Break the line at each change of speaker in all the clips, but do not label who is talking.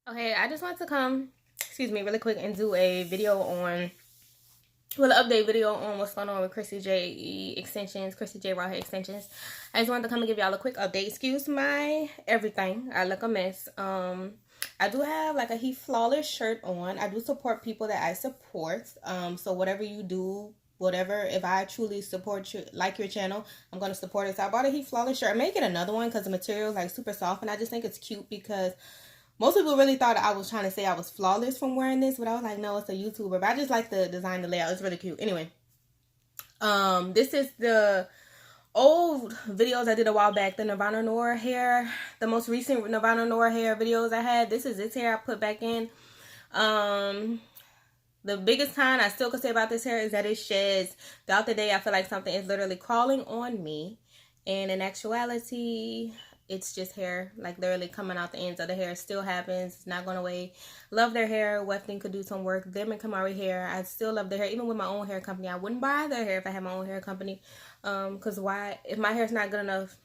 Okay, I just want to come, excuse me, really quick and do a video on, well, an update video on what's going on with Chrissy J extensions, Chrissy J raw hair extensions. I just wanted to come and give y'all a quick update. Excuse my everything. I look a mess. I do have like a He Flawless shirt on. I do support people that I support. So whatever you do, whatever, if I truly support you, like your channel, I'm going to support it. So I bought a He Flawless shirt. I may get another one because the material is like super soft, and I just think it's cute because most people really thought I was trying to say I was flawless from wearing this, but I was like, no, it's a YouTuber. But I just like the design, the layout. It's really cute. Anyway, this is the old videos I did a while back, the Nirvana Noir hair, the most recent Nirvana Noir hair videos I had. This is this hair I put back in. The biggest con I still could say about this hair is that it sheds throughout the day. I feel like something is literally crawling on me, and in actuality, it's just hair, like literally coming out the ends of the hair. Still happens. It's not going away. Love their hair. Wefting could do some work. Them and Kamari hair, I still love their hair. Even with my own hair company, I wouldn't buy their hair if I had my own hair company. Because why? If my hair's not good enough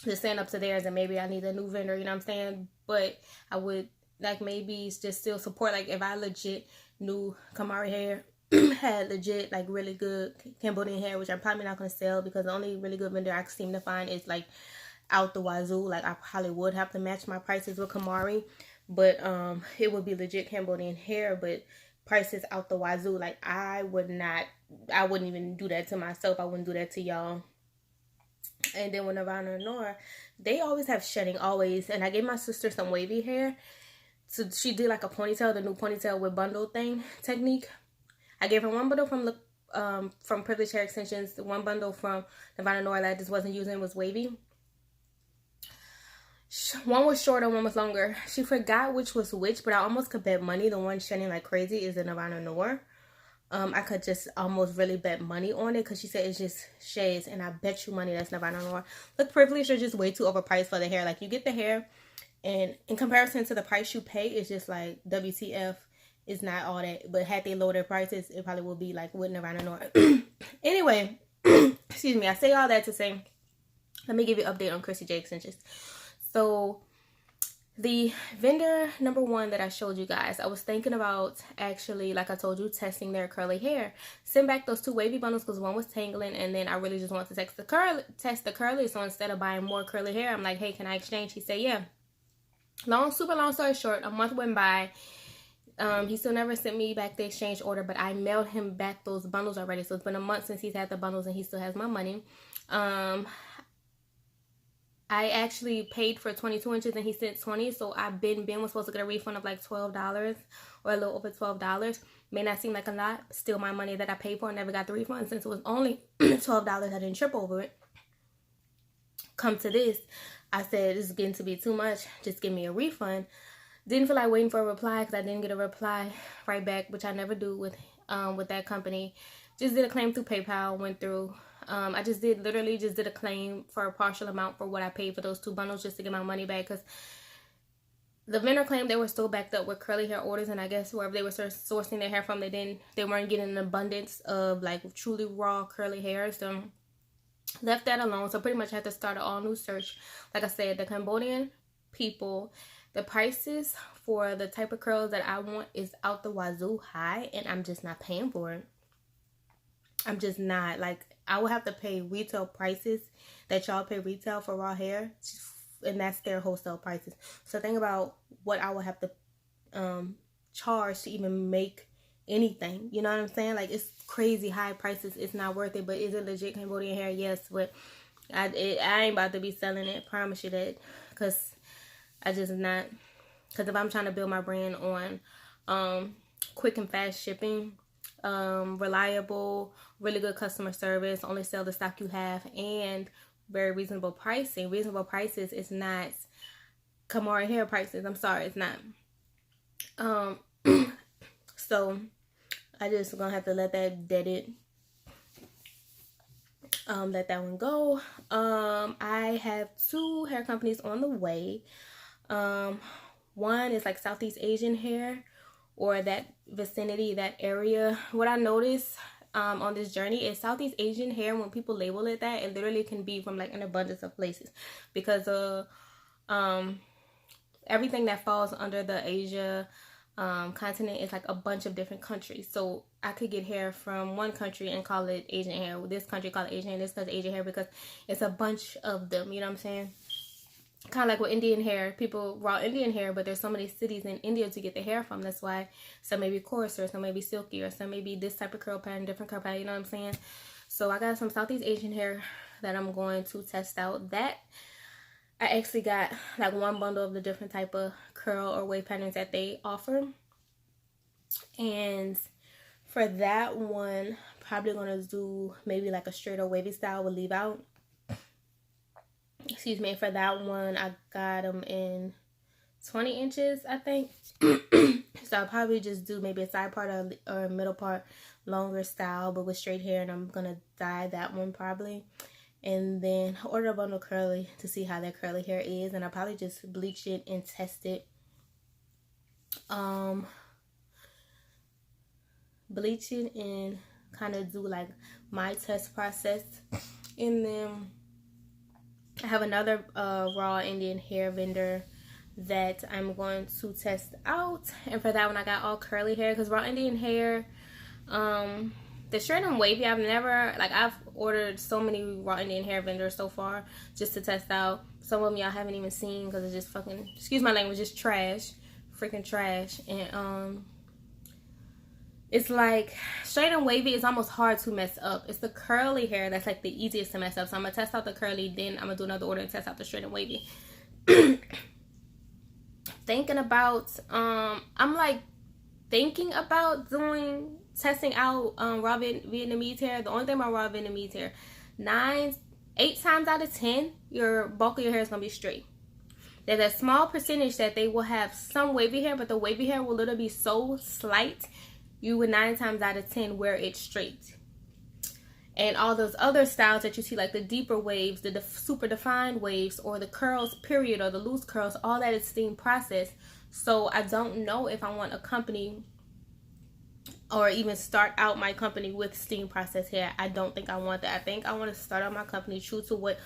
to stand up to theirs, then maybe I need a new vendor, you know what I'm saying? But I would, like, maybe just still support, like, if I legit knew Kamari hair had legit, like, really good Cambodian hair, which I'm probably not going to sell because the only really good vendor I seem to find is, like, out the wazoo. Like, I probably would have to match my prices with Kamari, but it would be legit Cambodian hair, but prices out the wazoo. Like, I wouldn't even do that to myself. I wouldn't do that to y'all. And then with Nirvana and Nora, they always have shedding, always. And I gave my sister some wavy hair, so she did like a ponytail, the new ponytail with bundle thing technique. I gave her one bundle from Privilege Hair Extensions, one bundle from Nirvana Nora that I just wasn't using, was wavy. One was shorter, one was longer. She forgot which was which, but I almost could bet money the one shedding like crazy is the Nirvana Noir. I could just almost really bet money on it because she said it's just shades, and I bet you money that's Nirvana Noir. Look, Privilege are just way too overpriced for the hair. Like, you get the hair, and in comparison to the price you pay, it's just like WTF. It's not all that, but had they lowered their prices, it probably would be like with Nirvana Noir. Anyway, excuse me, I say all that to say, let me give you an update on Chrissy J extensions. So the vendor number one that I showed you guys, I was thinking about actually, like I told you, testing their curly hair. Send back those two wavy bundles because one was tangling, and then I really just wanted to test the curly. So instead of buying more curly hair, I'm like, hey, can I exchange? He said, yeah. Super long story short, a month went by. He still never sent me back the exchange order, but I mailed him back those bundles already. So it's been a month since he's had the bundles, and he still has my money. I actually paid for 22 inches and he sent 20, so Ben was supposed to get a refund of like $12 or a little over $12. May not seem like a lot, still my money that I paid for. I never got the refund since it was only $12. I didn't trip over it. Come to this, I said, this is getting to be too much, just give me a refund. Didn't feel like waiting for a reply because I didn't get a reply right back, which I never do with that company. Just did a claim through PayPal, went through. I literally just did a claim for a partial amount for what I paid for those two bundles just to get my money back, because the vendor claimed they were still backed up with curly hair orders, and I guess wherever they were sourcing their hair from, they weren't getting an abundance of like truly raw curly hair, so left that alone. So pretty much I had to start an all new search. Like I said, the Cambodian people, the prices for the type of curls that I want is out the wazoo high, and I'm just not paying for it. I'm just not. Like, I would have to pay retail prices that y'all pay retail for raw hair, and that's their wholesale prices. So think about what I would have to charge to even make anything. You know what I'm saying? Like, it's crazy high prices. It's not worth it. But is it legit Cambodian hair? Yes, but I ain't about to be selling it. Promise you that, because I just not. Because if I'm trying to build my brand on quick and fast shipping, reliable, really good customer service, only sell the stock you have, and very reasonable pricing. Reasonable prices is not Kamari hair prices. I'm sorry, it's not. So I just gonna have to let that let that one go. I have two hair companies on the way. One is like Southeast Asian hair, or that vicinity, that area. What I noticed on this journey is Southeast Asian hair, when people label it that, it literally can be from like an abundance of places, because everything that falls under the Asia continent is like a bunch of different countries. So I could get hair from one country and call it Asian hair. This country call it Asian hair. This cause Asian hair because it's a bunch of them. You know what I'm saying? Kind of like with Indian hair, people raw Indian hair, but there's so many cities in India to get the hair from. That's why some may be coarser, some may be silkier, some may be this type of curl pattern, different curl pattern. You know what I'm saying? So I got some Southeast Asian hair that I'm going to test out. That I actually got like one bundle of the different type of curl or wave patterns that they offer. And for that one, probably going to do maybe like a straight or wavy style with leave out. Excuse me. For that one, I got them in 20 inches, I think. So I'll probably just do maybe a side part or a middle part longer style, but with straight hair. And I'm going to dye that one probably. And then order a bundle of curly to see how their curly hair is. And I'll probably just bleach it and test it. Bleach it and kind of do like my test process. And then I have another raw Indian hair vendor that I'm going to test out. And for that one, I got all curly hair because raw Indian hair, the straight and wavy, I've ordered so many raw Indian hair vendors so far just to test out. Some of them y'all haven't even seen because it's just fucking, excuse my language, just trash. Freaking trash. And it's like straight and wavy is almost hard to mess up. It's the curly hair that's like the easiest to mess up. So I'm going to test out the curly, then I'm going to do another order and test out the straight and wavy. Thinking about, I'm like thinking about testing out raw Vietnamese hair. The only thing about raw Vietnamese hair, 8 times out of 10, your bulk of your hair is going to be straight. There's a small percentage that they will have some wavy hair, but the wavy hair will literally be so slight, you would 9 times out of 10 wear it straight. And all those other styles that you see, like the deeper waves, the super defined waves, or the curls period, or the loose curls, all that is steam processed. So I don't know if I want a company or even start out my company with steam processed hair. I don't think I want that. I think I want to start out my company true to what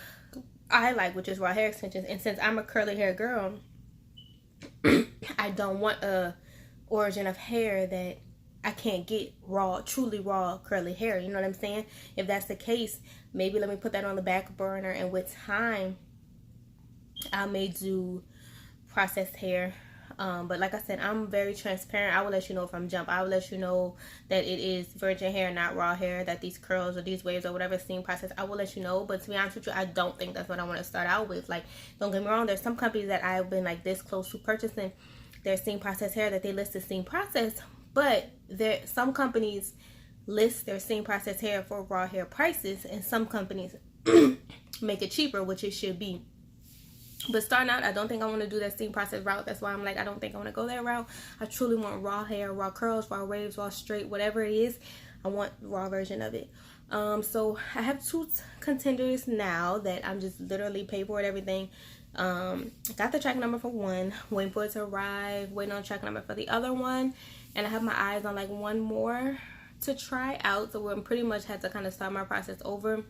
I like, which is raw hair extensions. And since I'm a curly hair girl, I don't want a origin of hair that I can't get truly raw curly hair. You know what I'm saying? If that's the case, maybe let me put that on the back burner, and with time I may do processed hair. But like I said, I'm very transparent. I will let you know if I'm jump. I will let you know that it is virgin hair, not raw hair, that these curls or these waves or whatever steam process, I will let you know. But to be honest with you, I don't think that's what I want to start out with. Like, don't get me wrong, there's some companies that I've been like this close to purchasing their steam processed hair that they list as steam processed, but some companies list their steam processed hair for raw hair prices, and some companies make it cheaper, which it should be. But starting out, I don't think I want to do that steam process route. That's why I'm like, I don't think I want to go that route. I truly want raw hair, raw curls, raw waves, raw straight, whatever it is. I want the raw version of it. So I have 2 contenders now that I'm just literally pay for it, everything. Got the track number for one, waiting for it to arrive, waiting on track number for the other one. And I have my eyes on like one more to try out. So we pretty much had to kind of start my process over.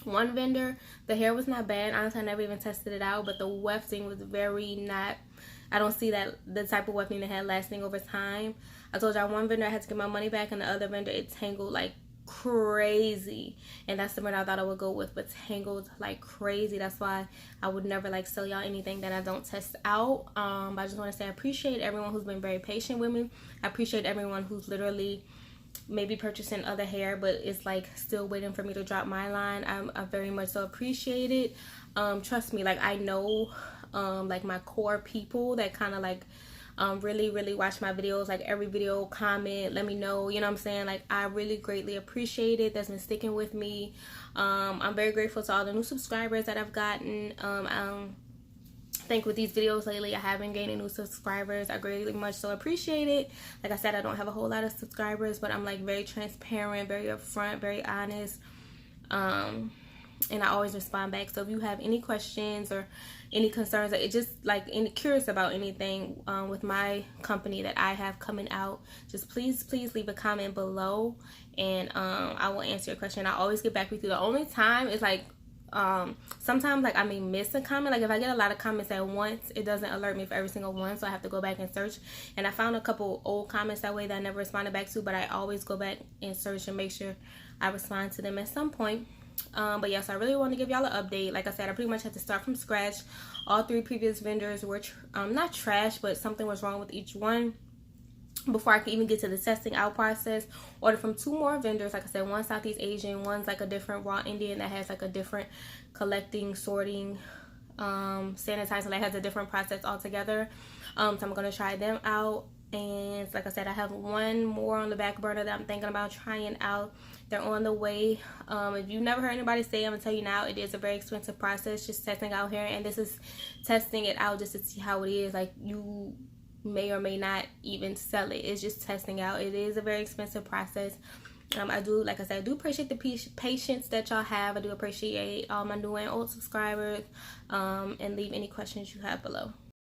One vendor, the hair was not bad. Honestly, I never even tested it out, but the wefting was very not, I don't see that the type of wefting that had lasting over time. I told y'all one vendor I had to get my money back, and the other vendor, it tangled like crazy. And that's the vendor I thought I would go with, but tangled like crazy. That's why I would never like sell y'all anything that I don't test out. But I just want to say I appreciate everyone who's been very patient with me. I appreciate everyone who's literally maybe purchasing other hair but it's like still waiting for me to drop my line. I very much so appreciate it. Trust me, like I know like my core people that kind of like really watch my videos, like every video, comment, let me know, you know what I'm saying? Like I really greatly appreciate it. That's been sticking with me. I'm very grateful to all the new subscribers that I've gotten. I think with these videos lately, I have been gaining new subscribers. I greatly much so appreciate it. Like I said, I don't have a whole lot of subscribers, but I'm like very transparent, very upfront, very honest. And I always respond back. So if you have any questions or any concerns, or just like curious about anything with my company that I have coming out, just please leave a comment below, and I will answer your question. I always get back with you. The only time is like Sometimes like I may miss a comment. Like if I get a lot of comments at once, it doesn't alert me for every single one, so I have to go back and search. And I found a couple old comments that way that I never responded back to, but I always go back and search and make sure I respond to them at some point. But yes, I really want to give y'all an update. Like I said, I pretty much had to start from scratch. All 3 previous vendors were not trash, but something was wrong with each one before I could even get to the testing out process. Ordered from 2 more vendors. Like I said, one Southeast Asian, one's like a different raw Indian that has like a different collecting, sorting, sanitizing, that has a different process altogether. So I'm gonna try them out. And like I said, I have 1 more on the back burner that I'm thinking about trying out. They're on the way. If you've never heard anybody say, I'm gonna tell you now, it is a very expensive process just testing out hair, and this is testing it out just to see how it is. Like, you may or may not even sell it. It's just testing out. It is a very expensive process. I do, like I said, I do appreciate the patience that y'all have. I do appreciate all my new and old subscribers. And leave any questions you have below.